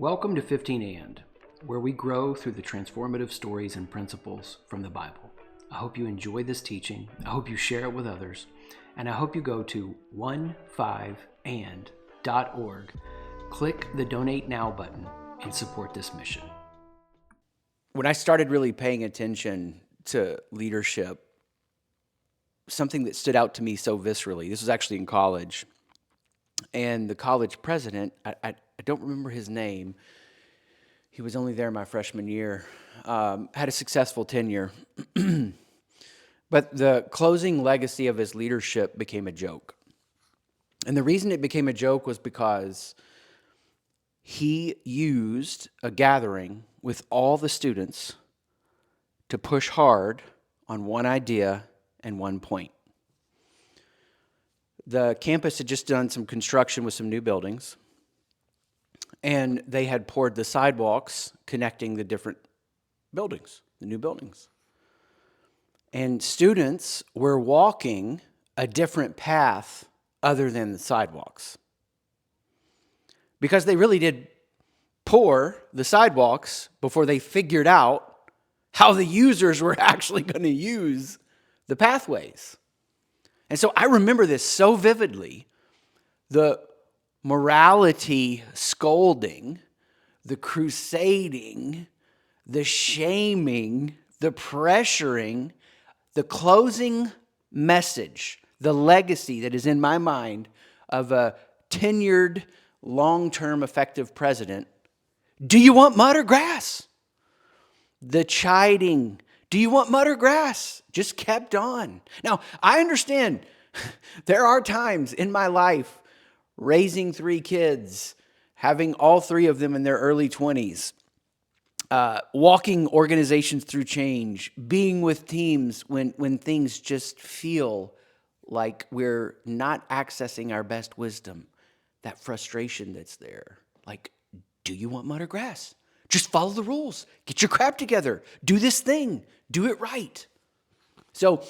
Welcome to 15 And, where we grow through the transformative stories and principles from the Bible. I hope you enjoy this teaching, I hope you share it with others, and I hope you go to 15and.org, click the Donate Now button, and support this mission. When I started really paying attention to leadership, something that stood out to me so viscerally, this was actually in college, and the college president, I don't remember his name, he was only there my freshman year, had a successful tenure, but the closing legacy of his leadership became a joke. And the reason it became a joke was because he used a gathering with all the students to push hard on one idea and one point. The campus had just done some construction with some new buildings, and they had poured the sidewalks connecting the different buildings, the new buildings. And students were walking a different path other than the sidewalks, because they really did pour the sidewalks before they figured out how the users were actually going to use the pathways. And so I remember this so vividly, the morality scolding, the crusading, the shaming, the pressuring, the closing message, the legacy that is in my mind of a tenured, long-term effective president. Do you want mud or grass? The chiding, do you want mud or grass? Just kept on. Now, I understand there are times in my life, raising 3 kids, having all 3 of them in their early 20s, walking organizations through change, being with teams when things just feel like we're not accessing our best wisdom, that frustration that's there. Like, do you want mud or grass? Just follow the rules. Get your crap together. Do this thing. Do it right. So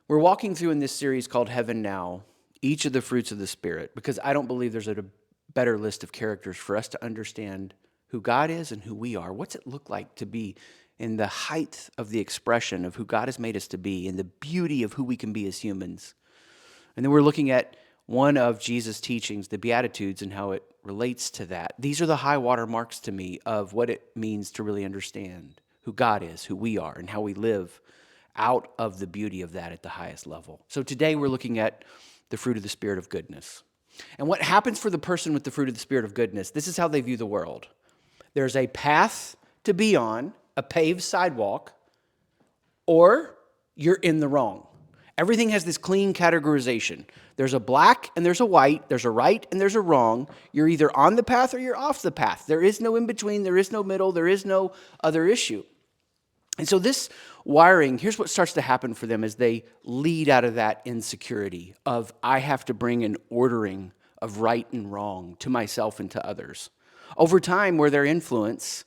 we're walking through in this series called Heaven Now, each of the fruits of the Spirit, because I don't believe there's a better list of characters for us to understand who God is and who we are. What's it look like to be in the height of the expression of who God has made us to be and the beauty of who we can be as humans? And then we're looking at one of Jesus' teachings, the Beatitudes, and how it relates to that. These are the high water marks to me of what it means to really understand who God is, who we are, and how we live out of the beauty of that at the highest level. So today we're looking at the fruit of the Spirit of goodness. And what happens for the person with the fruit of the Spirit of goodness, this is how they view the world. There's a path to be on, a paved sidewalk, or you're in the wrong. Everything has this clean categorization. There's a black and there's a white. There's a right and there's a wrong. You're either on the path or you're off the path. There is no in between. There is no middle. There is no other issue. And so this wiring, here's what starts to happen for them as they lead out of that insecurity of I have to bring an ordering of right and wrong to myself and to others. Over time, where their influence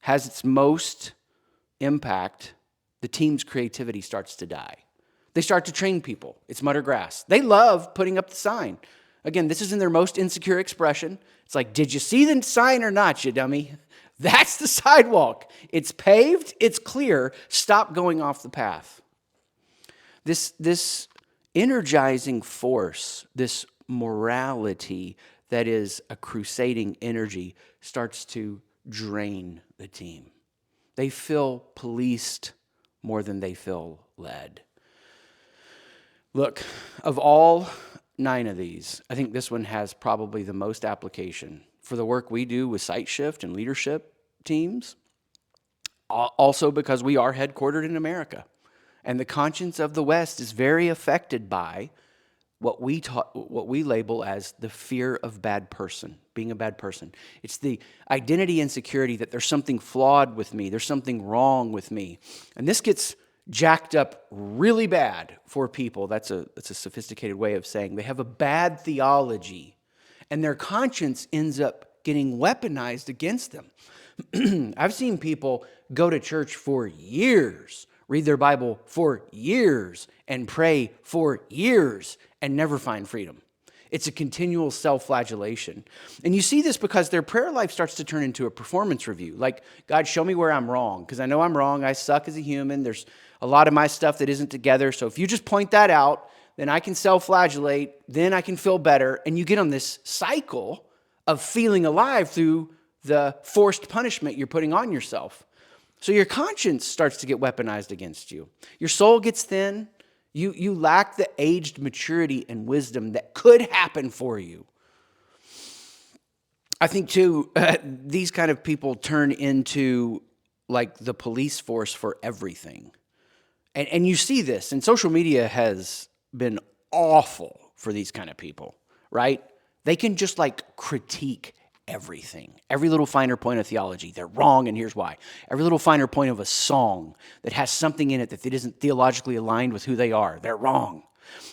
has its most impact, the team's creativity starts to die. They start to train people. It's mud or grass. They love putting up the sign. Again, this is in their most insecure expression. It's like, did you see the sign or not, you dummy? That's the sidewalk. It's paved. It's clear. Stop going off the path. This energizing force, this morality that is a crusading energy starts to drain the team. They feel policed more than they feel led. Look, of all 9 of these, I think this one has probably the most application for the work we do with Site Shift and leadership teams, also because we are headquartered in America. And the conscience of the West is very affected by what we label as the fear of bad person, being a bad person. It's the identity insecurity that there's something flawed with me, there's something wrong with me. And this gets jacked up really bad for people. That's a sophisticated way of saying they have a bad theology, and their conscience ends up getting weaponized against them. I've seen people go to church for years, read their Bible for years, and pray for years, and never find freedom. It's a continual self-flagellation. And you see this because their prayer life starts to turn into a performance review. Like, God, show me where I'm wrong, because I know I'm wrong. I suck as a human. There's a lot of my stuff that isn't together. So if you just point that out, then I can self-flagellate. Then I can feel better. And you get on this cycle of feeling alive through the forced punishment you're putting on yourself. So your conscience starts to get weaponized against you. Your soul gets thin. You lack the aged maturity and wisdom that could happen for you. I think, too, these kind of people turn into like the police force for everything. And you see this, and social media has been awful for these kind of people, right? They can just like critique everything. Every little finer point of theology, they're wrong, and here's why. Every little finer point of a song that has something in it that isn't theologically aligned with who they are, they're wrong.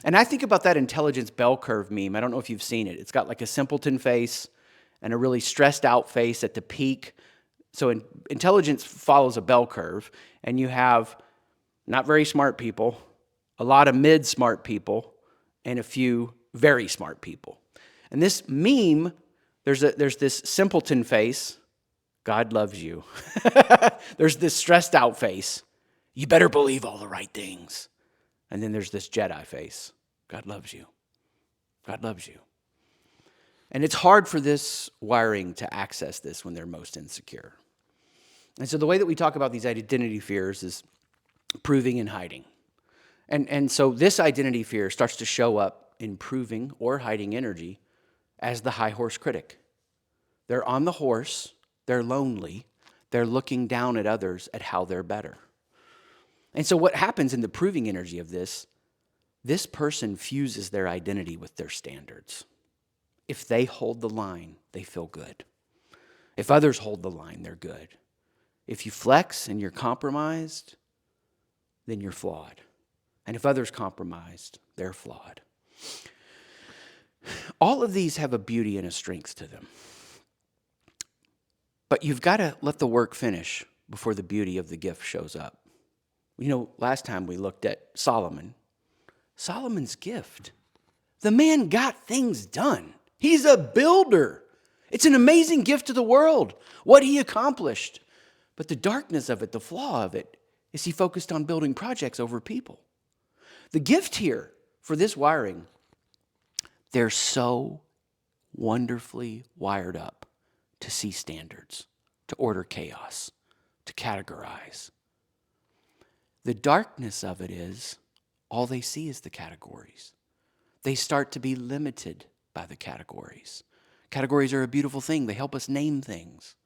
And I think about that intelligence bell curve meme. I don't know if you've seen it. It's got like a simpleton face and a really stressed out face at the peak. So intelligence follows a bell curve, and you have not very smart people, a lot of mid-smart people, and a few very smart people. And this meme, there's this simpleton face, God loves you. There's this stressed out face, you better believe all the right things. And then there's this Jedi face, God loves you. God loves you. And it's hard for this wiring to access this when they're most insecure. And so the way that we talk about these identity fears is proving and hiding. And so this identity fear starts to show up in proving or hiding energy as the high horse critic. They're on the horse, they're lonely, they're looking down at others at how they're better. And so what happens in the proving energy of this person fuses their identity with their standards. If they hold the line, they feel good. If others hold the line, they're good. If you flex and you're compromised, then you're flawed. And if others compromised, they're flawed. All of these have a beauty and a strength to them. But you've got to let the work finish before the beauty of the gift shows up. You know, last time we looked at Solomon. Solomon's gift. The man got things done. He's a builder. It's an amazing gift to the world, what he accomplished. But the darkness of it, the flaw of it, is he focused on building projects over people. The gift here for this wiring, they're so wonderfully wired up to see standards, to order chaos, to categorize. The darkness of it is all they see is the categories. They start to be limited by the categories. Categories are a beautiful thing. They help us name things.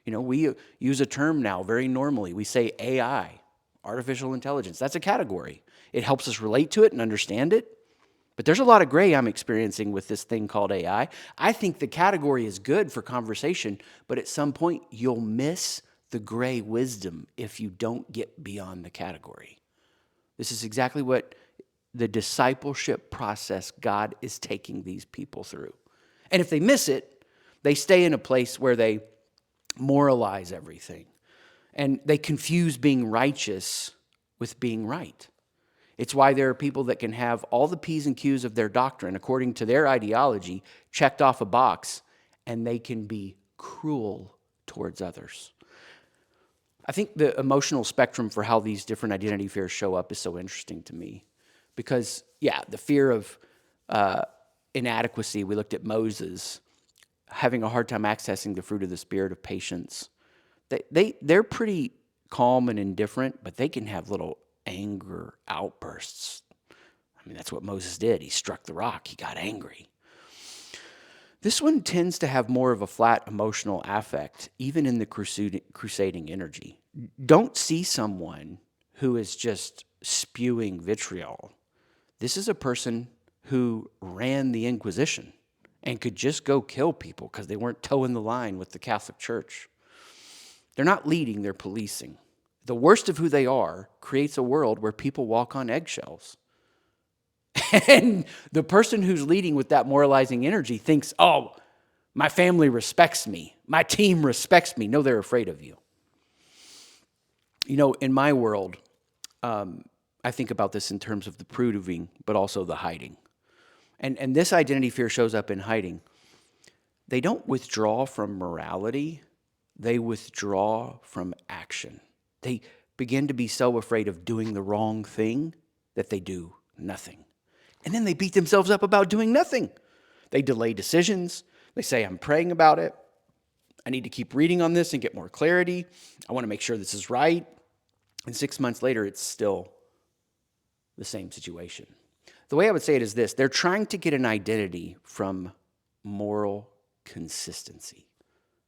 You know, we use a term now very normally. We say AI, artificial intelligence. That's a category. It helps us relate to it and understand it. But there's a lot of gray I'm experiencing with this thing called AI. I think the category is good for conversation, but at some point you'll miss the gray wisdom if you don't get beyond the category. This is exactly what the discipleship process God is taking these people through. And if they miss it, they stay in a place where they moralize everything. And they confuse being righteous with being right. It's why there are people that can have all the P's and Q's of their doctrine according to their ideology checked off a box, and they can be cruel towards others. I think the emotional spectrum for how these different identity fears show up is so interesting to me. Because, the fear of inadequacy, we looked at Moses having a hard time accessing the fruit of the Spirit of patience. They're pretty calm and indifferent, but they can have little anger outbursts. I mean, that's what Moses did. He struck the rock. He got angry. This one tends to have more of a flat emotional affect, even in the crusading energy. Don't see someone who is just spewing vitriol. This is a person who ran the Inquisition and could just go kill people because they weren't toeing the line with the Catholic Church. They're not leading, they're policing. The worst of who they are creates a world where people walk on eggshells. And the person who's leading with that moralizing energy thinks, oh, my family respects me. My team respects me. No, they're afraid of you. You know, in my world, I think about this in terms of the proving, but also the hiding. And this identity fear shows up in hiding. They don't withdraw from morality. They withdraw from action. They begin to be so afraid of doing the wrong thing that they do nothing. And then they beat themselves up about doing nothing. They delay decisions. They say, I'm praying about it. I need to keep reading on this and get more clarity. I want to make sure this is right. And 6 months later, it's still the same situation. The way I would say it is this: they're trying to get an identity from moral consistency.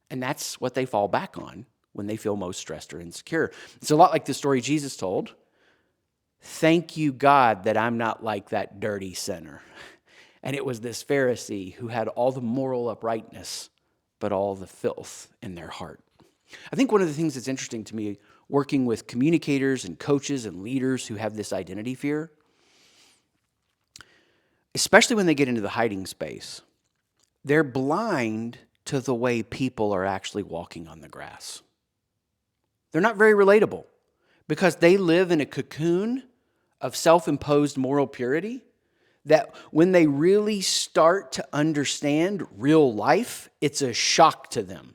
And that's what they fall back on when they feel most stressed or insecure. It's a lot like the story Jesus told. Thank you, God, that I'm not like that dirty sinner. And it was this Pharisee who had all the moral uprightness, but all the filth in their heart. I think one of the things that's interesting to me, working with communicators and coaches and leaders who have this identity fear, especially when they get into the hiding space, they're blind to the way people are actually walking on the grass. They're not very relatable because they live in a cocoon of self-imposed moral purity that when they really start to understand real life, it's a shock to them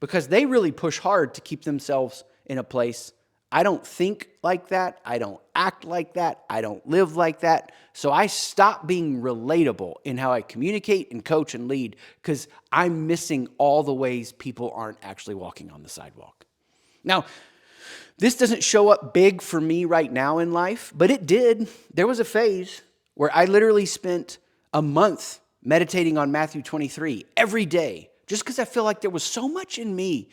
because they really push hard to keep themselves in a place. I don't think like that. I don't act like that. I don't live like that. So I stop being relatable in how I communicate and coach and lead because I'm missing all the ways people aren't actually walking on the sidewalk. Now, this doesn't show up big for me right now in life, but it did. There was a phase where I literally spent a month meditating on Matthew 23 every day just because I feel like there was so much in me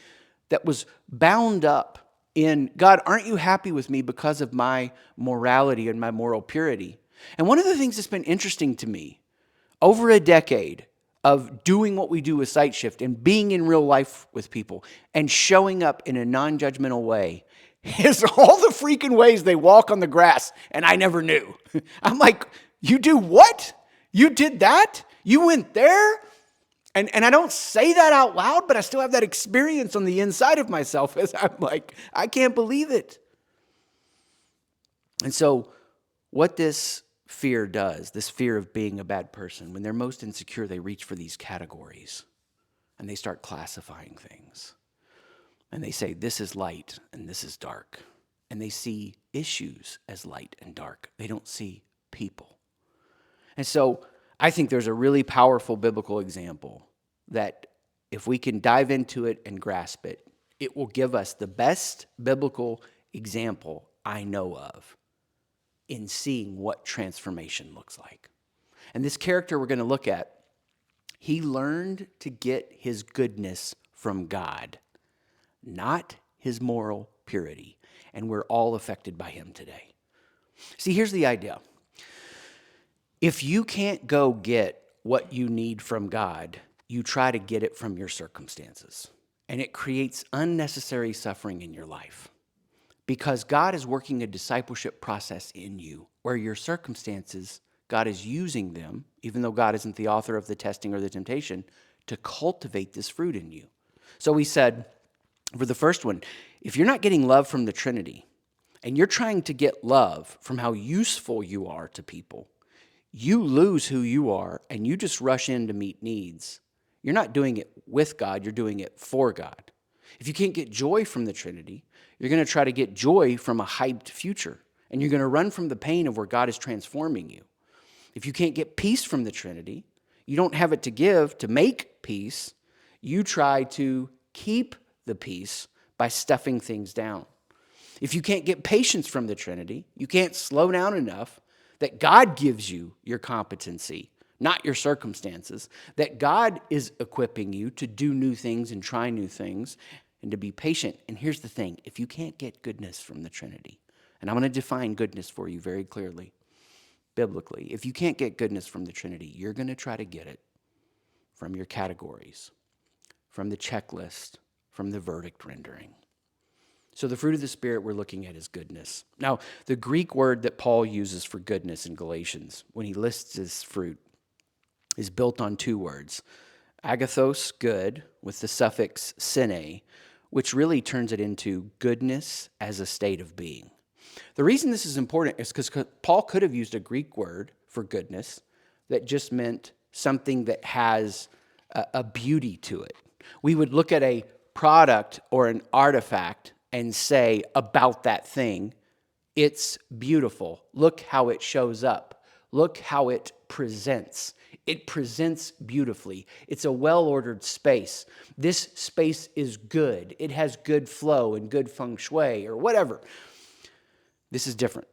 that was bound up in, God, aren't you happy with me because of my morality and my moral purity? And one of the things that's been interesting to me over a decade of doing what we do with Sight Shift and being in real life with people and showing up in a non-judgmental way is all the freaking ways they walk on the grass and I never knew. I'm like, you do what? You did that? You went there? And I don't say that out loud, but I still have that experience on the inside of myself as I'm like, I can't believe it. And so what this fear does, this fear of being a bad person, when they're most insecure, they reach for these categories and they start classifying things. And they say, this is light and this is dark. And they see issues as light and dark. They don't see people. And so I think there's a really powerful biblical example that if we can dive into it and grasp it, it will give us the best biblical example I know of in seeing what transformation looks like. And this character we're going to look at, he learned to get his goodness from God, not his moral purity. And we're all affected by him today. See, here's the idea. If you can't go get what you need from God, you try to get it from your circumstances. And it creates unnecessary suffering in your life. Because God is working a discipleship process in you where your circumstances, God is using them, even though God isn't the author of the testing or the temptation, to cultivate this fruit in you. So we said, for the first one, if you're not getting love from the Trinity, and you're trying to get love from how useful you are to people, you lose who you are and you just rush in to meet needs. You're not doing it with God, you're doing it for God. If you can't get joy from the Trinity, you're going to try to get joy from a hyped future, and you're going to run from the pain of where God is transforming you. If you can't get peace from the Trinity, you don't have it to give to make peace, you try to keep the peace by stuffing things down. If you can't get patience from the Trinity, you can't slow down enough that God gives you your competency, not your circumstances, that God is equipping you to do new things and try new things and to be patient. And here's the thing, if you can't get goodness from the Trinity, and I'm going to define goodness for you very clearly, biblically, if you can't get goodness from the Trinity, you're going to try to get it from your categories, from the checklist, from the verdict rendering. So the fruit of the Spirit we're looking at is goodness. Now, the Greek word that Paul uses for goodness in Galatians, when he lists this fruit, is built on two words. Agathos, good, with the suffix sine, which really turns it into goodness as a state of being. The reason this is important is because Paul could have used a Greek word for goodness, that just meant something that has a beauty to it. We would look at a product or an artifact and say about that thing, it's beautiful. Look how it shows up. Look how it presents. It presents beautifully. It's a well-ordered space. This space is good. It has good flow and good feng shui or whatever. This is different.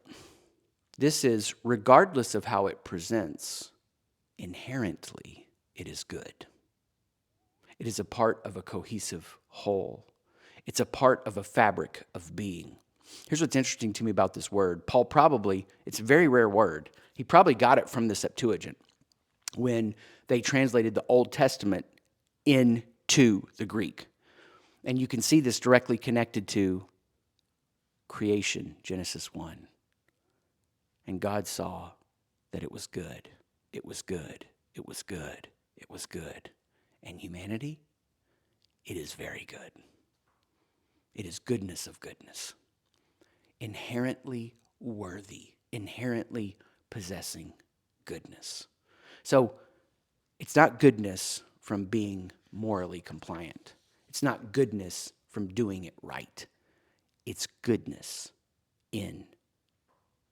This is, regardless of how it presents, inherently it is good. It is a part of a cohesive whole. It's a part of a fabric of being. Here's what's interesting to me about this word. Paul probably, it's a very rare word. He probably got it from the Septuagint when they translated the Old Testament into the Greek. And you can see this directly connected to creation, Genesis 1. And God saw that it was good. It was good. It was good. It was good. And humanity, it is very good. It is goodness of goodness. Inherently worthy, inherently possessing goodness. So it's not goodness from being morally compliant. It's not goodness from doing it right. It's goodness in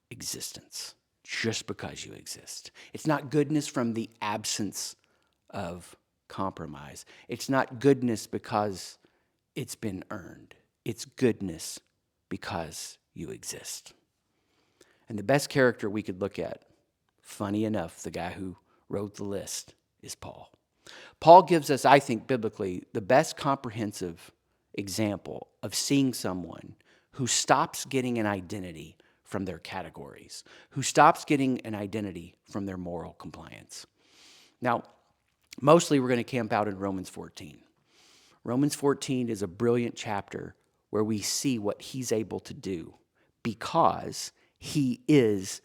existence, just because you exist. It's not goodness from the absence of compromise. It's not goodness because it's been earned. It's goodness because you exist. And the best character we could look at, funny enough, the guy who wrote the list, is Paul. Paul gives us, I think, biblically, the best comprehensive example of seeing someone who stops getting an identity from their categories, who stops getting an identity from their moral compliance. Now, mostly we're going to camp out in Romans 14. Romans 14 is a brilliant chapter where we see what he's able to do because he is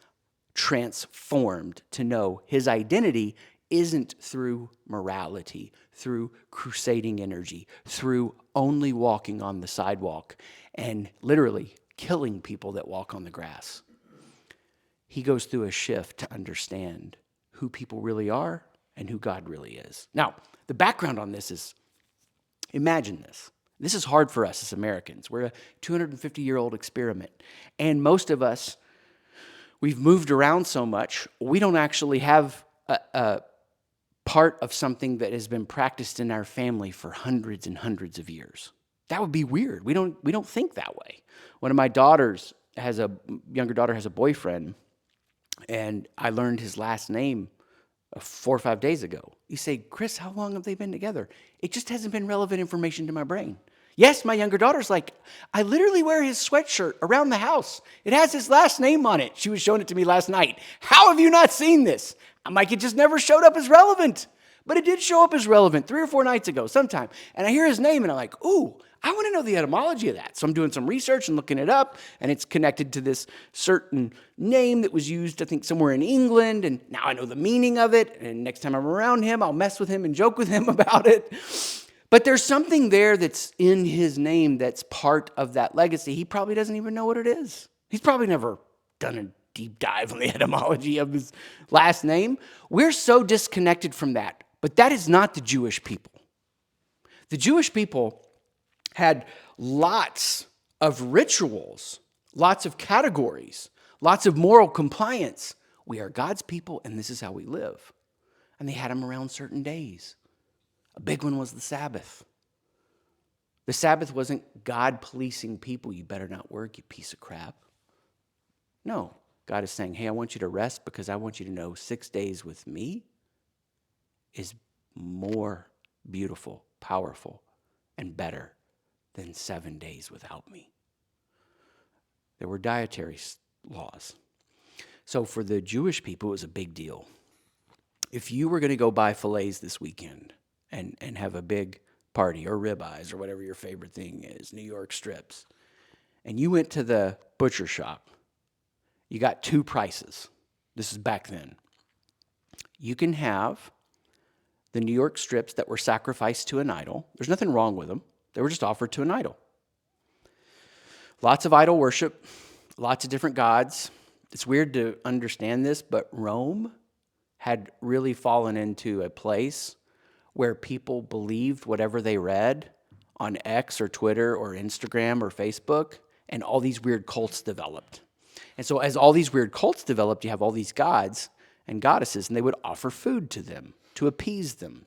transformed to know his identity isn't through morality, through crusading energy, through only walking on the sidewalk and literally killing people that walk on the grass. He goes through a shift to understand who people really are and who God really is. Now, the background on this is, imagine this. This is hard for us as Americans. We're a 250-year-old experiment. And most of us, we've moved around so much, we don't actually have a part of something that has been practiced in our family for hundreds and hundreds of years. That would be weird. We don't think that way. One of my daughters younger daughter has a boyfriend, and I learned his last name 4 or 5 days ago. You say, Chris, how long have they been together? It just hasn't been relevant information to my brain. Yes, my younger daughter's like, I literally wear his sweatshirt around the house. It has his last name on it. She was showing it to me last night. How have you not seen this? I'm like, it just never showed up as relevant. But it did show up as relevant 3 or 4 nights ago sometime. And I hear his name and I'm like, ooh, I want to know the etymology of that. So I'm doing some research and looking it up, and it's connected to this certain name that was used, I think, somewhere in England, and now I know the meaning of it, and next time I'm around him, I'll mess with him and joke with him about it. But there's something there that's in his name that's part of that legacy. He probably doesn't even know what it is. He's probably never done a deep dive on the etymology of his last name. We're so disconnected from that, but that is not the Jewish people. The Jewish people had lots of rituals, lots of categories, lots of moral compliance. We are God's people, and this is how we live. And they had them around certain days. A big one was the Sabbath. The Sabbath wasn't God policing people. You better not work, you piece of crap. No, God is saying, hey, I want you to rest because I want you to know 6 days with me is more beautiful, powerful, and better than 7 days without me. There were dietary laws. So for the Jewish people, it was a big deal. If you were going to go buy fillets this weekend and have a big party, or ribeyes, or whatever your favorite thing is, New York strips, and you went to the butcher shop, you got 2 prices. This is back then. You can have the New York strips that were sacrificed to an idol. There's nothing wrong with them. They were just offered to an idol. Lots of idol worship, lots of different gods. It's weird to understand this, but Rome had really fallen into a place where people believed whatever they read on X or Twitter or Instagram or Facebook, and all these weird cults developed. And so as all these weird cults developed, you have all these gods and goddesses, and they would offer food to them to appease them.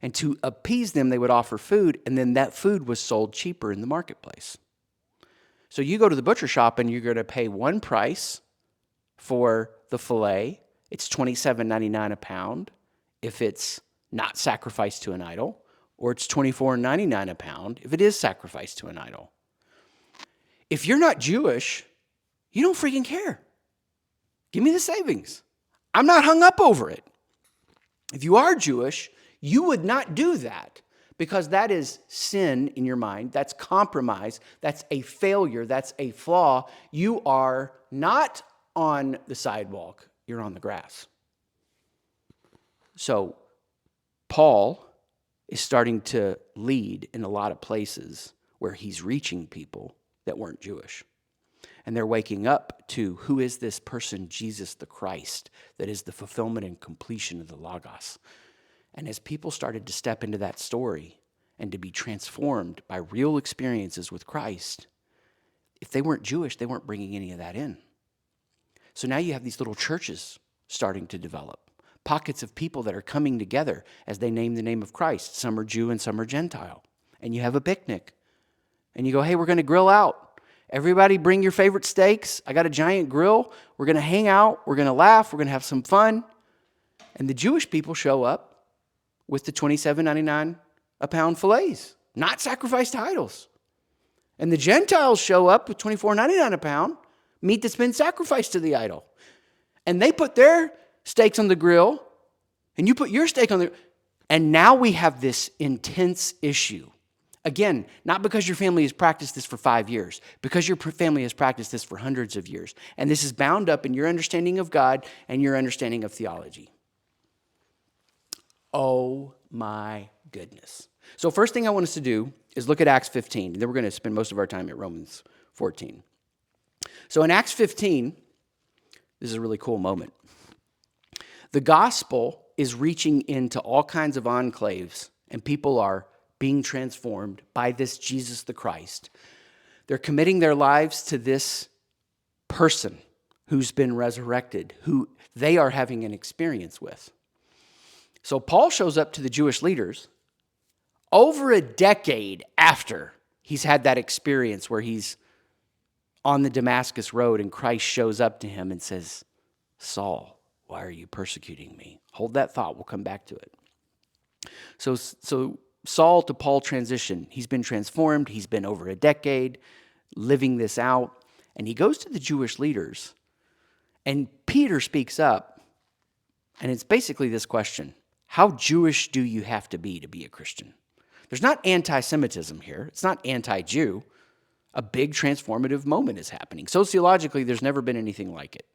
And to appease them, they would offer food, and then that food was sold cheaper in the marketplace. So you go to the butcher shop and you're going to pay one price for the filet. It's $27.99 a pound if it's not sacrificed to an idol, or it's $24.99 a pound if it is sacrificed to an idol. If you're not Jewish, you don't freaking care. Give me the savings. I'm not hung up over it. If you are Jewish, you would not do that, because that is sin in your mind. That's compromise. That's a failure. That's a flaw. You are not on the sidewalk. You're on the grass. So Paul is starting to lead in a lot of places where he's reaching people that weren't Jewish. And they're waking up to, who is this person, Jesus the Christ, that is the fulfillment and completion of the Logos. And as people started to step into that story and to be transformed by real experiences with Christ, if they weren't Jewish, they weren't bringing any of that in. So now you have these little churches starting to develop, pockets of people that are coming together as they name the name of Christ. Some are Jew and some are Gentile. And you have a picnic. And you go, hey, we're going to grill out. Everybody bring your favorite steaks. I got a giant grill. We're going to hang out. We're going to laugh. We're going to have some fun. And the Jewish people show up with the $27.99 a pound fillets, not sacrificed to idols. And the Gentiles show up with $24.99 a pound, meat that's been sacrificed to the idol. And they put their steaks on the grill, and you put your steak on the... And now we have this intense issue. Again, not because your family has practiced this for 5 years, because your family has practiced this for hundreds of years. And this is bound up in your understanding of God and your understanding of theology. Oh my goodness. So first thing I want us to do is look at Acts 15. And then we're going to spend most of our time at Romans 14. So in Acts 15, this is a really cool moment. The gospel is reaching into all kinds of enclaves, and people are being transformed by this Jesus the Christ. They're committing their lives to this person who's been resurrected, who they are having an experience with. So Paul shows up to the Jewish leaders over a decade after he's had that experience where he's on the Damascus road and Christ shows up to him and says, Saul, why are you persecuting me? Hold that thought. We'll come back to it. So Saul to Paul transition. He's been transformed. He's been over a decade living this out. And he goes to the Jewish leaders. And Peter speaks up. And it's basically this question. How Jewish do you have to be a Christian? There's not anti-Semitism here. It's not anti-Jew. A big transformative moment is happening. Sociologically, there's never been anything like it.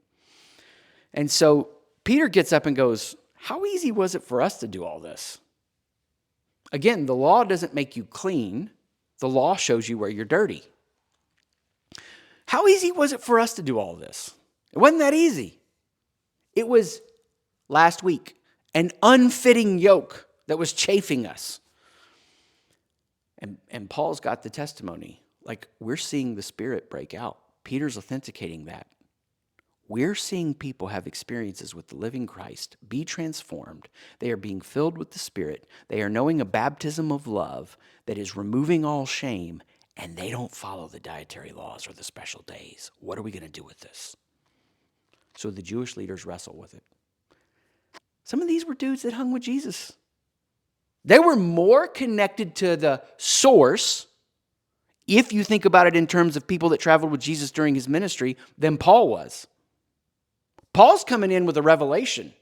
And so Peter gets up and goes, how easy was it for us to do all this? Again, the law doesn't make you clean. The law shows you where you're dirty. How easy was it for us to do all this? It wasn't that easy. It was, last week, an unfitting yoke that was chafing us. And Paul's got the testimony. Like, we're seeing the Spirit break out. Peter's authenticating that. We're seeing people have experiences with the living Christ, be transformed. They are being filled with the Spirit. They are knowing a baptism of love that is removing all shame, and they don't follow the dietary laws or the special days. What are we going to do with this? So the Jewish leaders wrestle with it. Some of these were dudes that hung with Jesus. They were more connected to the source, if you think about it in terms of people that traveled with Jesus during his ministry, than Paul was. Paul's coming in with a revelation.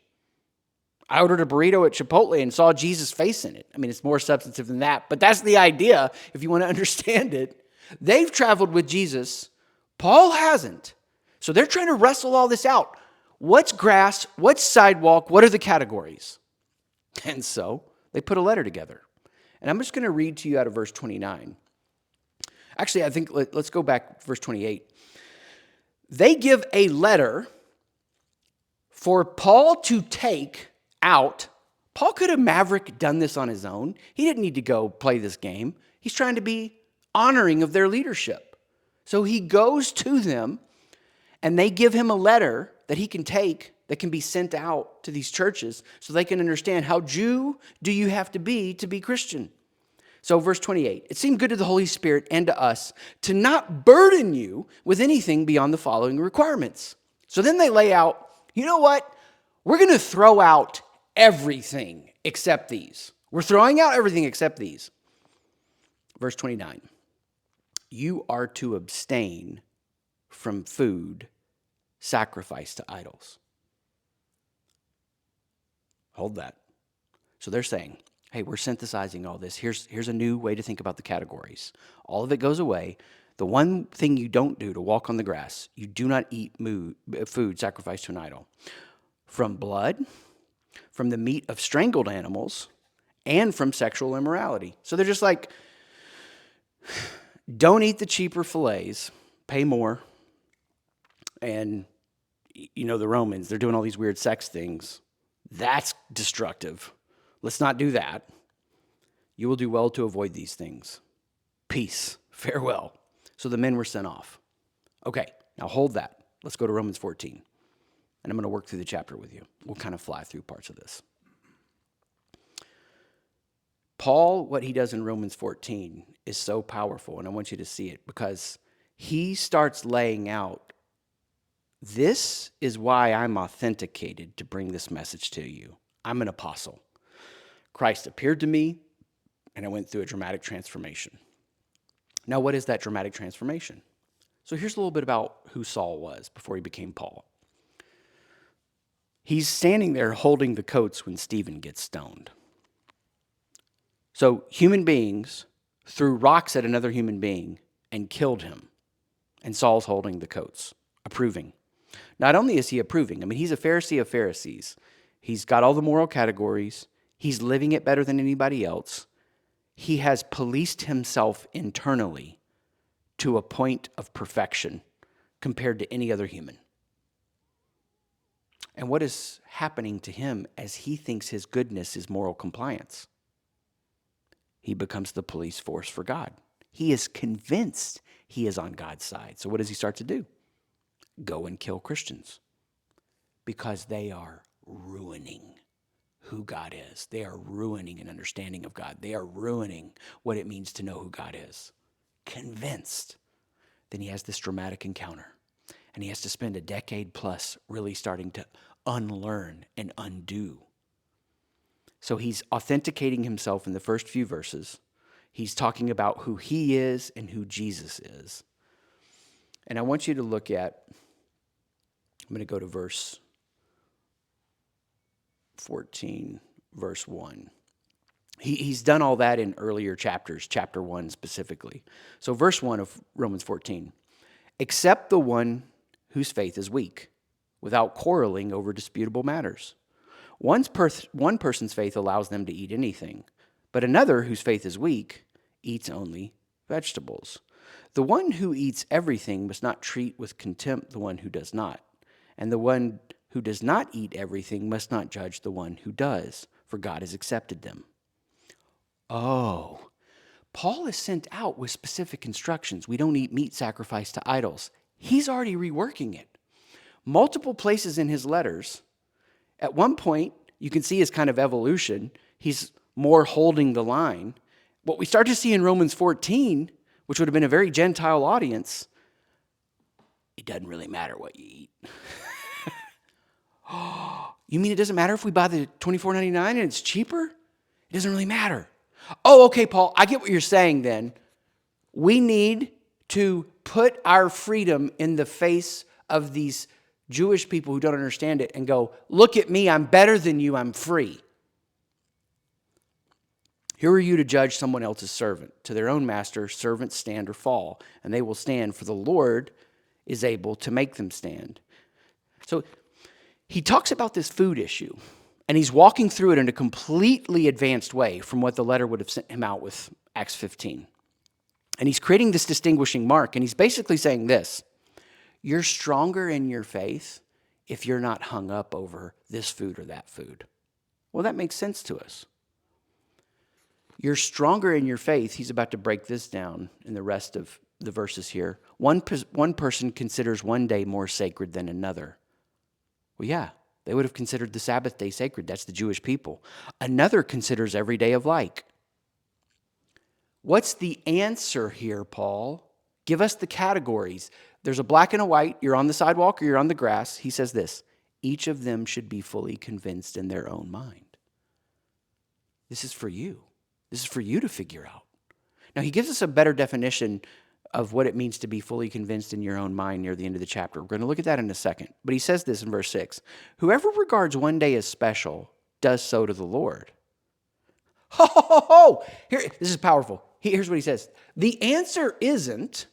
I ordered a burrito at Chipotle and saw Jesus' face in it. I mean, it's more substantive than that, but that's the idea if you want to understand it. They've traveled with Jesus. Paul hasn't. So they're trying to wrestle all this out. What's grass? What's sidewalk? What are the categories? And so they put a letter together. And I'm just going to read to you out of verse 29. Actually, I think let's go back to verse 28. They give a letter For Paul to take out, Paul could have maverick done this on his own. He didn't need to go play this game. He's trying to be honoring of their leadership. So he goes to them, and they give him a letter that he can take that can be sent out to these churches so they can understand how Jew do you have to be Christian. So verse 28, it seemed good to the Holy Spirit and to us to not burden you with anything beyond the following requirements. So then they lay out, you know what? We're going to throw out everything except these. We're throwing out everything except these. Verse 29, you are to abstain from food sacrificed to idols. Hold that. So they're saying, hey, we're synthesizing all this. Here's a new way to think about the categories. All of it goes away. The one thing you don't do to walk on the grass, you do not eat food sacrificed to an idol. From blood, from the meat of strangled animals, and from sexual immorality. So they're just like, don't eat the cheaper fillets, pay more. And, you know, the Romans, they're doing all these weird sex things. That's destructive. Let's not do that. You will do well to avoid these things. Peace. Farewell. So the men were sent off. Okay, now hold that. Let's go to Romans 14. And I'm going to work through the chapter with you. We'll kind of fly through parts of this. Paul, what he does in Romans 14 is so powerful, and I want you to see it because he starts laying out, this is why I'm authenticated to bring this message to you. I'm an apostle. Christ appeared to me, and I went through a dramatic transformation. Now, what is that dramatic transformation? So here's a little bit about who Saul was before he became Paul. He's standing there holding the coats when Stephen gets stoned. So human beings threw rocks at another human being and killed him. And Saul's holding the coats, approving. Not only is he approving, I mean, he's a Pharisee of Pharisees. He's got all the moral categories. He's living it better than anybody else. He has policed himself internally to a point of perfection compared to any other human. And what is happening to him as he thinks his goodness is moral compliance? He becomes the police force for God. He is convinced he is on God's side. So what does he start to do? Go and kill Christians because they are ruining who God is. They are ruining an understanding of God. They are ruining what it means to know who God is. Convinced. Then he has this dramatic encounter. And he has to spend a decade plus really starting to unlearn and undo. So he's authenticating himself in the first few verses. He's talking about who he is and who Jesus is. And I want you to look at, I'm going to go to verse 14, verse 1. He's done all that in earlier chapters, chapter 1 specifically. So verse 1 of Romans 14. Except the one whose faith is weak, without quarreling over disputable matters. One person's faith allows them to eat anything, but another whose faith is weak eats only vegetables. The one who eats everything must not treat with contempt the one who does not, and the one who does not eat everything must not judge the one who does, for God has accepted them. Oh, Paul is sent out with specific instructions. We don't eat meat sacrificed to idols. He's already reworking it. Multiple places in his letters, at one point, you can see his kind of evolution. He's more holding the line. What we start to see in Romans 14, which would have been a very Gentile audience, it doesn't really matter what you eat. You mean it doesn't matter if we buy the $24.99 and it's cheaper? It doesn't really matter. Oh, okay, Paul, I get what you're saying then. We need to put our freedom in the face of these Jewish people who don't understand it and go, look at me, I'm better than you, I'm free. Who are you to judge someone else's servant? To their own master, servants stand or fall, and they will stand, for the Lord is able to make them stand. So he talks about this food issue, and he's walking through it in a completely advanced way from what the letter would have sent him out with Acts 15. And he's creating this distinguishing mark, and he's basically saying this: you're stronger in your faith if you're not hung up over this food or that food. Well, that makes sense to us. You're stronger in your faith. He's about to break this down in the rest of the verses here. One person considers one day more sacred than another. Well, yeah, they would have considered the Sabbath day sacred. That's the Jewish people. Another considers every day of like. What's the answer here, Paul? Give us the categories. There's a black and a white. You're on the sidewalk or you're on the grass. He says this: each of them should be fully convinced in their own mind. This is for you. This is for you to figure out. Now, he gives us a better definition of what it means to be fully convinced in your own mind near the end of the chapter. We're going to look at that in a second. But he says this in verse 6. Whoever regards one day as special does so to the Lord. Ho, ho, ho, ho! Here, this is powerful. Here's what he says. The answer isn't,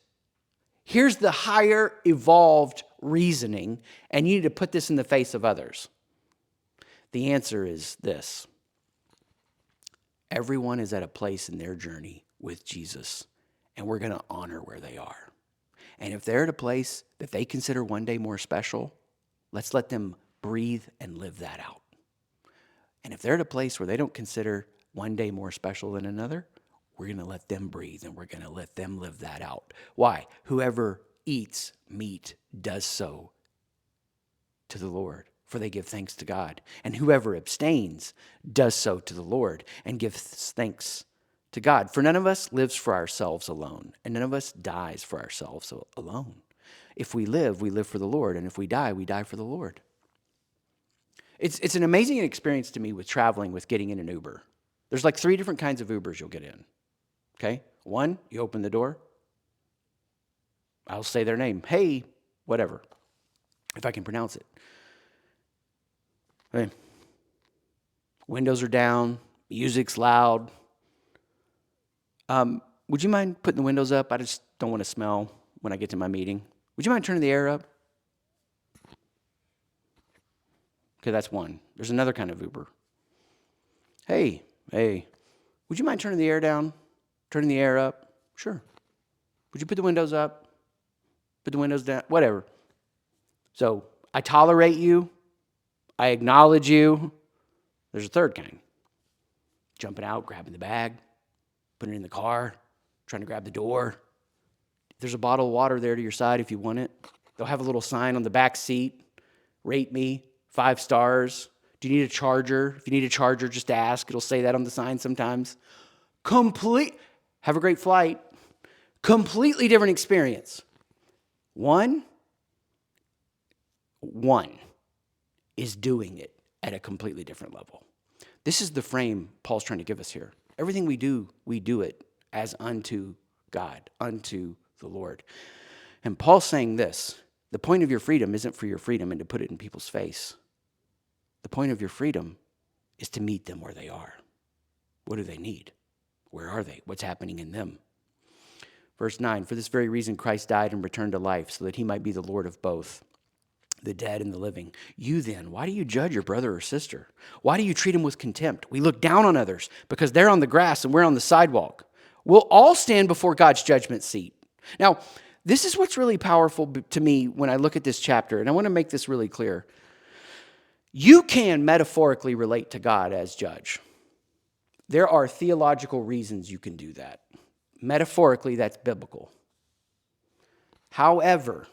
here's the higher evolved reasoning, and you need to put this in the face of others. The answer is this. Everyone is at a place in their journey with Jesus, and we're going to honor where they are. And if they're at a place that they consider one day more special, let's let them breathe and live that out. And if they're at a place where they don't consider one day more special than another, we're going to let them breathe and we're going to let them live that out. Why? Whoever eats meat does so to the Lord, for they give thanks to God. And whoever abstains does so to the Lord and gives thanks to God. For none of us lives for ourselves alone, and none of us dies for ourselves alone. If we live for the Lord, and if we die for the Lord. It's an amazing experience to me with traveling, with getting in an Uber. There's like 3 different kinds of Ubers you'll get in. Okay? 1, you open the door. I'll say their name. Hey, whatever, if I can pronounce it. Okay. Windows are down. Music's loud. Would you mind putting the windows up? I just don't want to smell when I get to my meeting. Would you mind turning the air up? Okay, that's 1. There's another kind of Uber. Hey, would you mind turning the air down? Turning the air up? Sure. Would you put the windows up? Put the windows down? Whatever. So I tolerate you. I acknowledge you. There's a third kind. Jumping out, grabbing the bag, putting it in the car, trying to grab the door. There's a bottle of water there to your side if you want it. They'll have a little sign on the back seat. Rate me, 5 stars. Do you need a charger? If you need a charger, just ask. It'll say that on the sign sometimes. Have a great flight. Completely different experience. One is doing it at a completely different level. This is the frame Paul's trying to give us here. Everything we do it as unto God, unto the Lord. And Paul's saying this: the point of your freedom isn't for your freedom and to put it in people's face. The point of your freedom is to meet them where they are. What do they need? Where are they? What's happening in them? Verse 9, for this very reason Christ died and returned to life, so that he might be the Lord of both, the dead and the living. You then, why do you judge your brother or sister? Why do you treat him with contempt? We look down on others because they're on the grass and we're on the sidewalk. We'll all stand before God's judgment seat. Now, this is what's really powerful to me when I look at this chapter, and I want to make this really clear. You can metaphorically relate to God as judge. There are theological reasons you can do that. Metaphorically, that's biblical. However,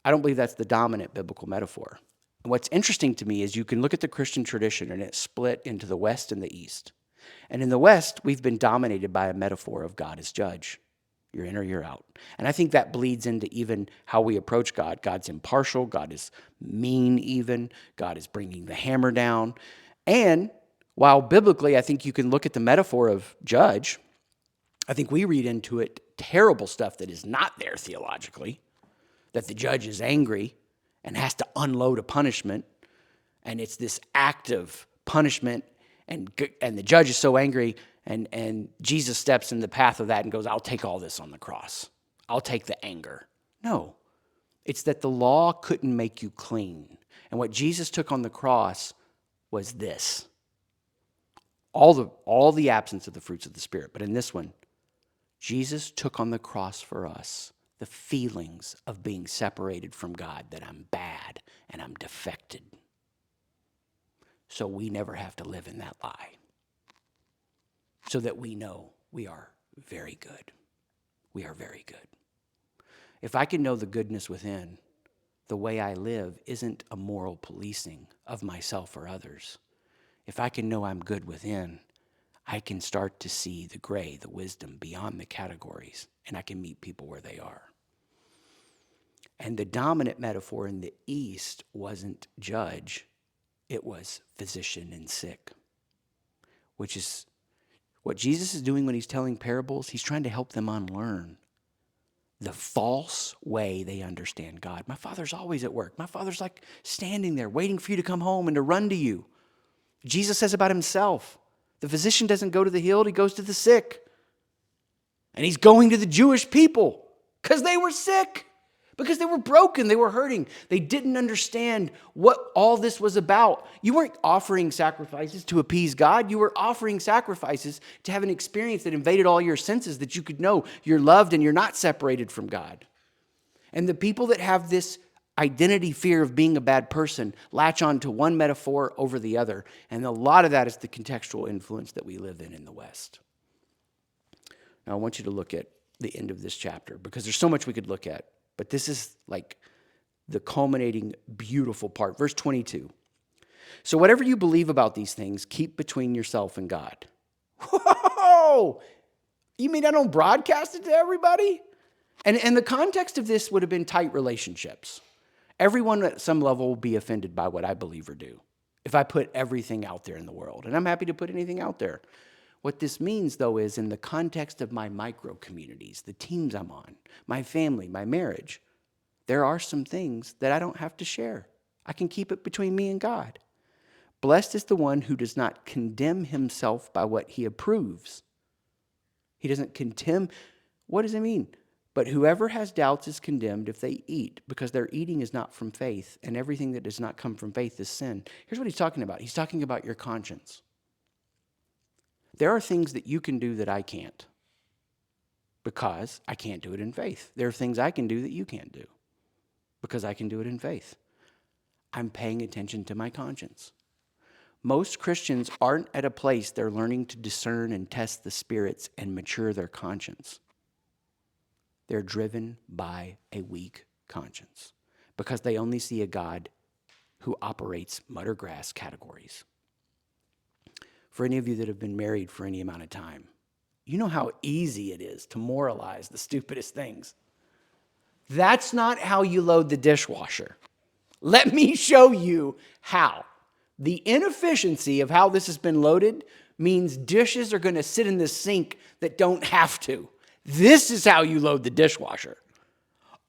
I don't believe that's the dominant biblical metaphor. And what's interesting to me is you can look at the Christian tradition and it's split into the West and the East. And in the West, we've been dominated by a metaphor of God as judge. You're in or you're out. And I think that bleeds into even how we approach God. God's impartial. God is mean even. God is bringing the hammer down. And while biblically, I think you can look at the metaphor of judge, I think we read into it terrible stuff that is not there theologically, that the judge is angry and has to unload a punishment, and it's this act of punishment, and the judge is so angry, and Jesus steps in the path of that and goes, I'll take all this on the cross. I'll take the anger. No, it's that the law couldn't make you clean. And what Jesus took on the cross was this. All the absence of the fruits of the Spirit. But in this one, Jesus took on the cross for us the feelings of being separated from God, that I'm bad and I'm defected. So we never have to live in that lie. So that we know we are very good. We are very good. If I can know the goodness within, the way I live isn't a moral policing of myself or others. If I can know I'm good within, I can start to see the gray, the wisdom beyond the categories, and I can meet people where they are. And the dominant metaphor in the East wasn't judge, it was physician and sick, which is what Jesus is doing when he's telling parables. He's trying to help them unlearn the false way they understand God. My Father's always at work. My Father's like standing there waiting for you to come home and to run to you. Jesus says about himself, the physician doesn't go to the healed, he goes to the sick. And he's going to the Jewish people because they were sick, because they were broken, they were hurting. They didn't understand what all this was about. You weren't offering sacrifices to appease God. You were offering sacrifices to have an experience that invaded all your senses, that you could know you're loved and you're not separated from God. And the people that have this identity fear of being a bad person latch on to one metaphor over the other. And a lot of that is the contextual influence that we live in the West. Now, I want you to look at the end of this chapter because there's so much we could look at. But this is like the culminating, beautiful part. Verse 22. So whatever you believe about these things, keep between yourself and God. Whoa! You mean I don't broadcast it to everybody? And the context of this would have been tight relationships. Everyone at some level will be offended by what I believe or do if I put everything out there in the world. And I'm happy to put anything out there. What this means, though, is in the context of my micro communities, the teams I'm on, my family, my marriage, there are some things that I don't have to share. I can keep it between me and God. Blessed is the one who does not condemn himself by what he approves. He doesn't condemn. What does it mean? But whoever has doubts is condemned if they eat, because their eating is not from faith, and everything that does not come from faith is sin. Here's what he's talking about. He's talking about your conscience. There are things that you can do that I can't, because I can't do it in faith. There are things I can do that you can't do, because I can do it in faith. I'm paying attention to my conscience. Most Christians aren't at a place they're learning to discern and test the spirits and mature their conscience. They're driven by a weak conscience because they only see a God who operates mud or grass categories. For any of you that have been married for any amount of time, you know how easy it is to moralize the stupidest things. That's not how you load the dishwasher. Let me show you how. The inefficiency of how this has been loaded means dishes are going to sit in the sink that don't have to. This is how you load the dishwasher.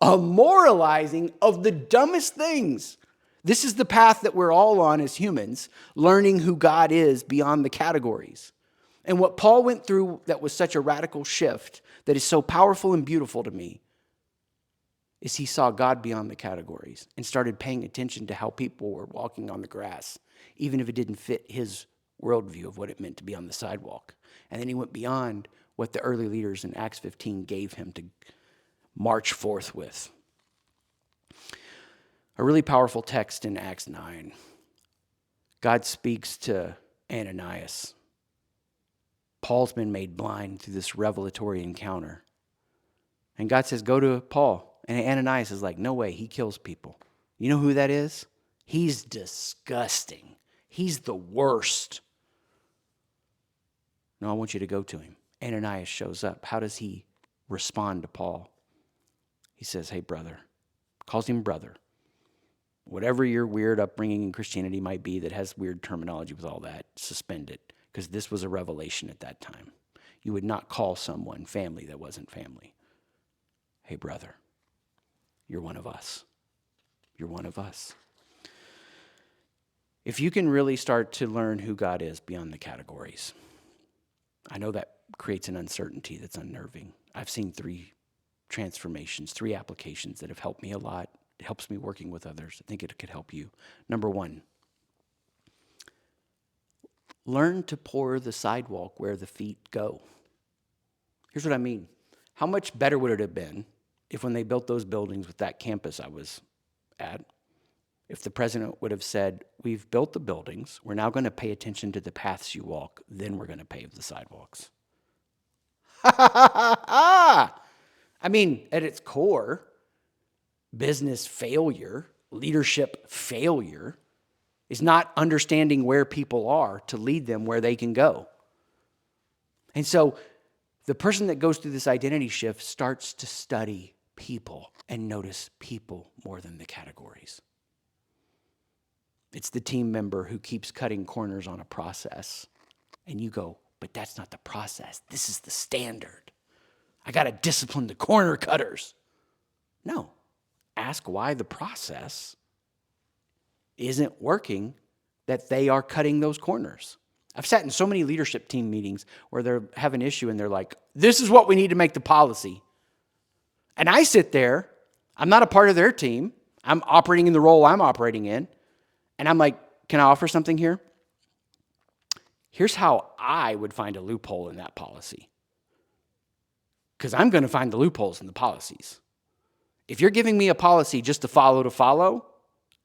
A moralizing of the dumbest things. This is the path that we're all on as humans, learning who God is beyond the categories. And what Paul went through that was such a radical shift that is so powerful and beautiful to me is he saw God beyond the categories and started paying attention to how people were walking on the grass, even if it didn't fit his worldview of what it meant to be on the sidewalk. And then he went beyond what the early leaders in Acts 15 gave him to march forth with. A really powerful text in Acts 9. God speaks to Ananias. Paul's been made blind through this revelatory encounter. And God says, go to Paul. And Ananias is like, no way, he kills people. You know who that is? He's disgusting. He's the worst. No, I want you to go to him. Ananias shows up. How does he respond to Paul? He says, hey, brother. Calls him brother. Whatever your weird upbringing in Christianity might be that has weird terminology with all that, suspend it, because this was a revelation at that time. You would not call someone family that wasn't family. Hey, brother, you're one of us. You're one of us. If you can really start to learn who God is beyond the categories, I know that creates an uncertainty that's unnerving. I've seen 3 transformations, 3 applications that have helped me a lot. It helps me working with others. I think it could help you. Number 1, learn to pour the sidewalk where the feet go. Here's what I mean. How much better would it have been if when they built those buildings with that campus I was at, if the president would have said, we've built the buildings, we're now going to pay attention to the paths you walk, then we're going to pave the sidewalks. I mean, at its core, business failure, leadership failure is not understanding where people are to lead them where they can go. And so the person that goes through this identity shift starts to study people and notice people more than the categories. It's the team member who keeps cutting corners on a process. And you go, but that's not the process. This is the standard. I got to discipline the corner cutters. No. Ask why the process isn't working, that they are cutting those corners. I've sat in so many leadership team meetings where they have an issue and they're like, this is what we need to make the policy. And I sit there, I'm not a part of their team. I'm operating in the role I'm operating in. And I'm like, can I offer something here? Here's how I would find a loophole in that policy. Because I'm going to find the loopholes in the policies. If you're giving me a policy just to follow,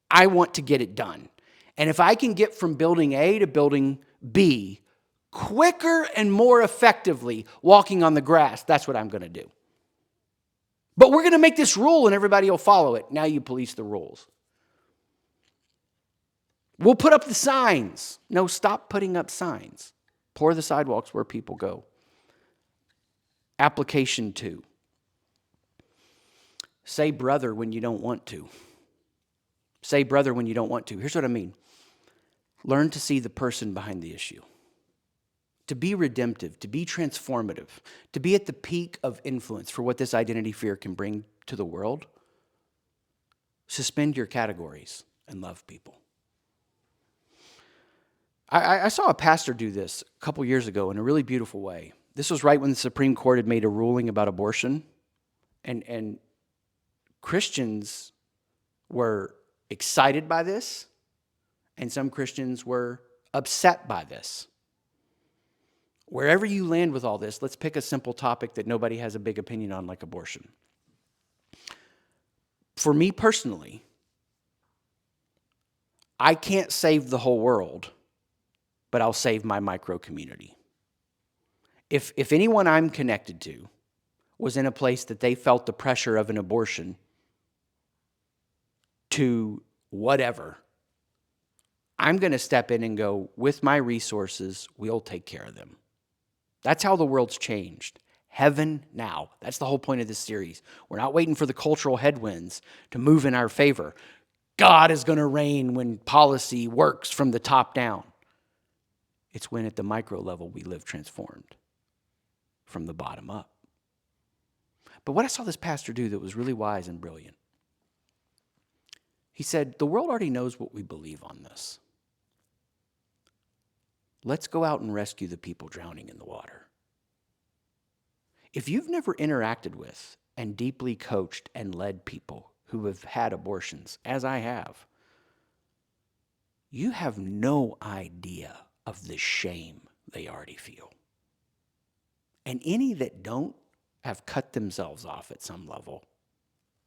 I want to get it done. And if I can get from building A to building B quicker and more effectively walking on the grass, that's what I'm going to do. But we're going to make this rule and everybody will follow it. Now you police the rules. We'll put up the signs. No, stop putting up signs. Pour the sidewalks where people go. Application 2. Say brother when you don't want to. Say brother when you don't want to. Here's what I mean. Learn to see the person behind the issue. To be redemptive, to be transformative, to be at the peak of influence for what this identity fear can bring to the world. Suspend your categories and love people. I saw a pastor do this a couple years ago in a really beautiful way. This was right when the Supreme Court had made a ruling about abortion. And Christians were excited by this, and some Christians were upset by this. Wherever you land with all this, let's pick a simple topic that nobody has a big opinion on, like abortion. For me personally, I can't save the whole world, but I'll save my micro community. If anyone I'm connected to was in a place that they felt the pressure of an abortion to whatever, I'm going to step in and go, with my resources, we'll take care of them. That's how the world's changed. Heaven now. That's the whole point of this series. We're not waiting for the cultural headwinds to move in our favor. God is going to reign when policy works from the top down. It's when at the micro level we live transformed from the bottom up. But what I saw this pastor do that was really wise and brilliant, he said, the world already knows what we believe on this. Let's go out and rescue the people drowning in the water. If you've never interacted with and deeply coached and led people who have had abortions, as I have, you have no idea of the shame they already feel. And any that don't have cut themselves off at some level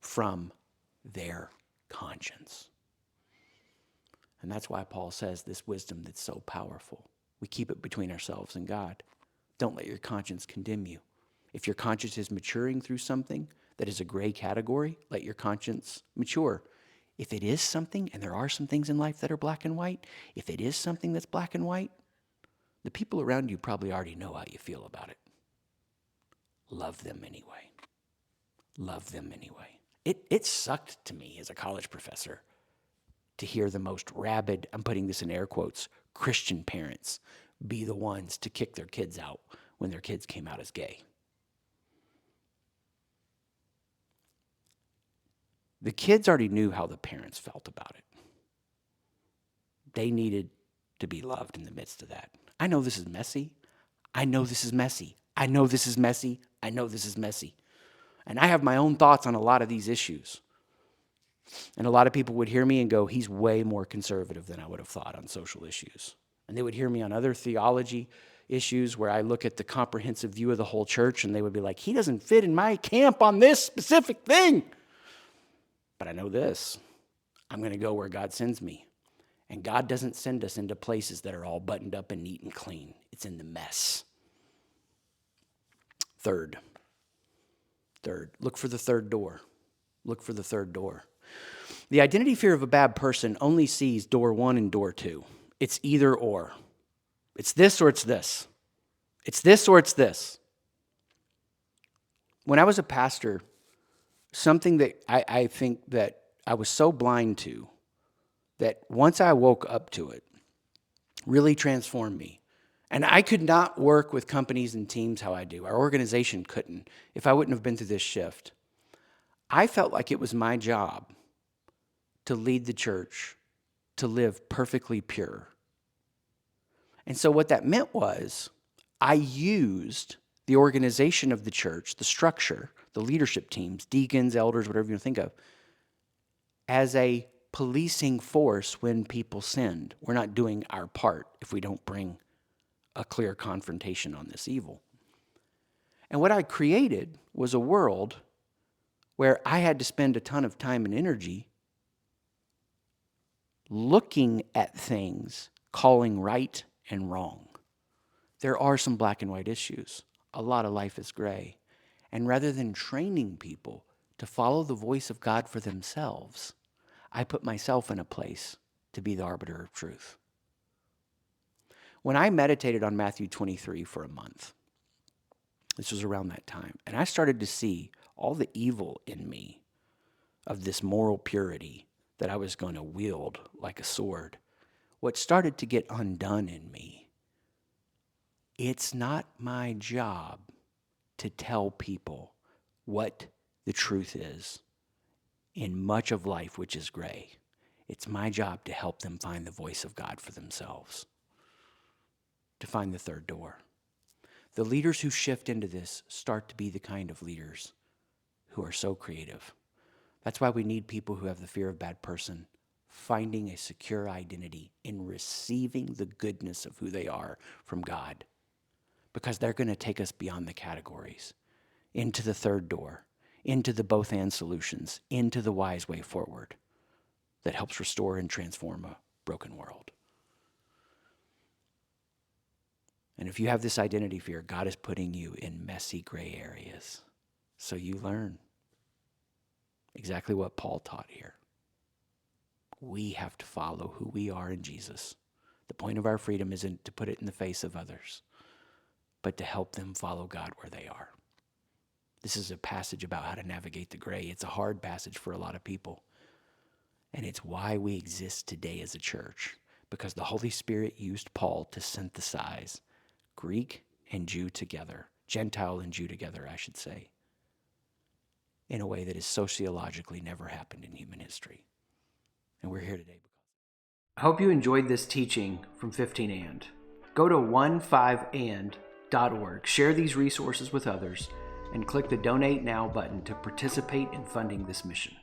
from their conscience. And that's why Paul says this wisdom that's so powerful. We keep it between ourselves and God. Don't let your conscience condemn you. If your conscience is maturing through something that is a gray category, let your conscience mature. If it is something, and there are some things in life that are black and white, if it is something that's black and white, the people around you probably already know how you feel about it. Love them anyway. Love them anyway. It sucked to me as a college professor to hear the most rabid, I'm putting this in air quotes, Christian parents be the ones to kick their kids out when their kids came out as gay. The kids already knew how the parents felt about it. They needed to be loved in the midst of that. I know this is messy. I know this is messy. I know this is messy. I know this is messy. And I have my own thoughts on a lot of these issues. And a lot of people would hear me and go, he's way more conservative than I would have thought on social issues. And they would hear me on other theology issues where I look at the comprehensive view of the whole church and they would be like, he doesn't fit in my camp on this specific thing. But I know this. I'm going to go where God sends me. And God doesn't send us into places that are all buttoned up and neat and clean. It's in the mess. Third, look for the third door. Look for the third door. The identity fear of a bad person only sees door 1 and door 2. It's either or. It's this or it's this. It's this or it's this. When I was a pastor, something that I think that I was so blind to, that once I woke up to it, really transformed me. And I could not work with companies and teams how I do. Our organization couldn't if I wouldn't have been through this shift. I felt like it was my job to lead the church to live perfectly pure. And so what that meant was I used the organization of the church, the structure, the leadership teams, deacons, elders, whatever you think of, as a policing force when people sinned. We're not doing our part if we don't bring a clear confrontation on this evil. And what I created was a world where I had to spend a ton of time and energy looking at things, calling right and wrong. There are some black and white issues. A lot of life is gray. And rather than training people to follow the voice of God for themselves, I put myself in a place to be the arbiter of truth. When I meditated on Matthew 23 for a month, this was around that time, and I started to see all the evil in me of this moral purity that I was going to wield like a sword. What started to get undone in me, it's not my job to tell people what the truth is in much of life which is gray. It's my job to help them find the voice of God for themselves, to find the third door. The leaders who shift into this start to be the kind of leaders who are so creative. That's why we need people who have the fear of bad person, finding a secure identity in receiving the goodness of who they are from God, because they're going to take us beyond the categories, into the third door, into the both and solutions, into the wise way forward that helps restore and transform a broken world. And if you have this identity fear, God is putting you in messy gray areas. So you learn exactly what Paul taught here. We have to follow who we are in Jesus. The point of our freedom isn't to put it in the face of others, but to help them follow God where they are. This is a passage about how to navigate the gray. It's a hard passage for a lot of people. And it's why we exist today as a church, because the Holy Spirit used Paul to synthesize Greek and Jew together, Gentile and Jew together, I should say, in a way that has sociologically never happened in human history. And we're here today. I hope you enjoyed this teaching from 15 And. Go to 15and.org, share these resources with others, and click the Donate Now button to participate in funding this mission.